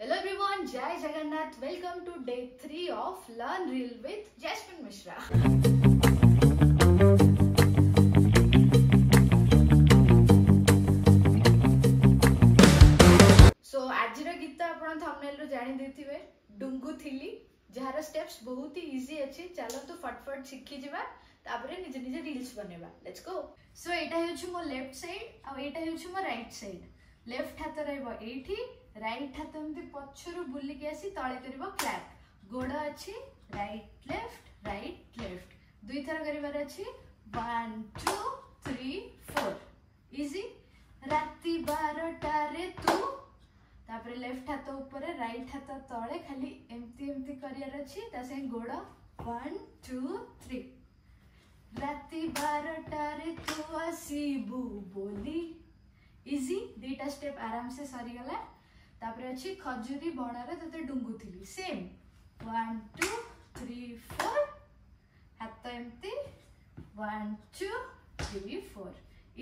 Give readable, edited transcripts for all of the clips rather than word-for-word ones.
Hello everyone, Jai Jagannath. Welcome to day 3 of Learn Reel with Jasmine Mishra. So आजिर गीत आपण thumbnail रो जानि देथिबे डुंगु थिली जहार steps बहुत ही easy अछि। चलो तो फटफट सिखि जिबा तापरे निजे निजे रील्स बनेबा। Let's go. सो एटा हेछु मो लेफ्ट साइड आ एटा हेछु मो राइट साइड। लेफ्ट हाथ रहइबो एठी, राइट हाथ एमती पछरु बुली के आसी तळे करबो क्लैप। गोड़ अछि राइट लेफ्ट दुई थर करिवार अछि 1 2 3 4 इजी। राती 12टा रे तू तापरे लेफ्ट हाथ ऊपर राइट हाथ तळे खाली एमती एमती करियार अछि ता से गोड़ 1 2 3। राती 12टा रे तू आसीबू बोली इजी। दीटा स्टेप आराम से सरी गला। तापरे अछि खजुरी बणारे तते डुंगुथिली सेम 1 2 3 4 हाथ एमती 1 2 3 4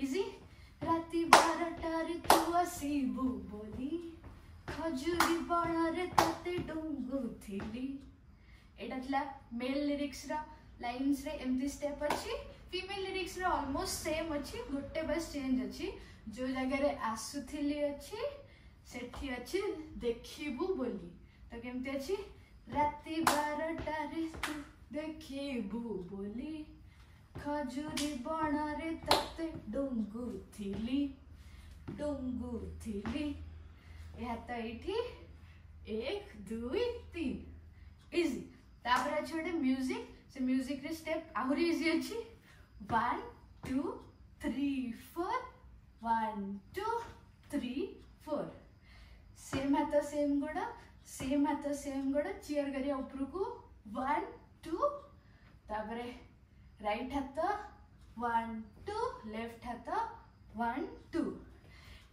इजी। राती 12टा रे तू आसीबू बोली खजुरी बणारे तते डुंगुथिली। एटा थला मेल लिरिक्स रा लाइन्स रे एमती स्टेप अछि। फीमेल लिरिक्स रा ऑलमोस्ट सेम अछि, गोटे बस चेंज अछि। जो जगह रे आसुथिली अछि सेठी अछि देखिबू बोली। तो केमती अछि राती 12टा रे तू देखिबू बोली खजुरी बणारे तते डुंगुथिली ए हाथ एठी 1 2 3 इजी। तापर अछि ओटे म्यूजिक। से म्यूजिक रे स्टेप आहुरी इजी अछि 1 2 3 4 1 2 3 4। सेम हाथ सेम गोड़ चेयर करिया ऊपर को 1 2 तापरे राइट हाथ 1 2 लेफ्ट हाथ 1 2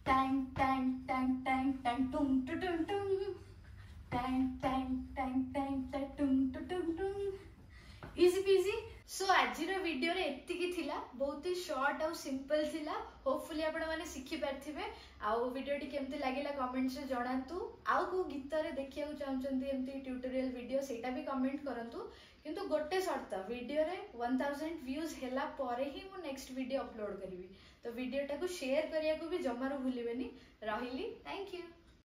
time time time time time टुंग टुंग टुंग टाइम टाइम टाइम टाइम टुंग टुंग टुंग इजी पीजी। सो आजिर वीडियो रे एतिकी थिला, बहुत ही शॉर्ट और सिंपल थिला। होपफुली आपण माने सिखि पारथिबे। आउ वीडियो टी केमती लागिला कमेंट्स रे जणांतु। आउ को गीत रे देखिया को चाहचंती एमती ट्यूटोरियल वीडियो सेटा भी कमेंट करंतु। किंतु गोटे शर्त वीडियो रे 1000 व्यूज हेला परे ही मु नेक्स्ट वीडियो अपलोड करिवि। तो वीडियो टाको शेयर करिया को भी जमारो भूलिबेनी। रहिली थैंक यू।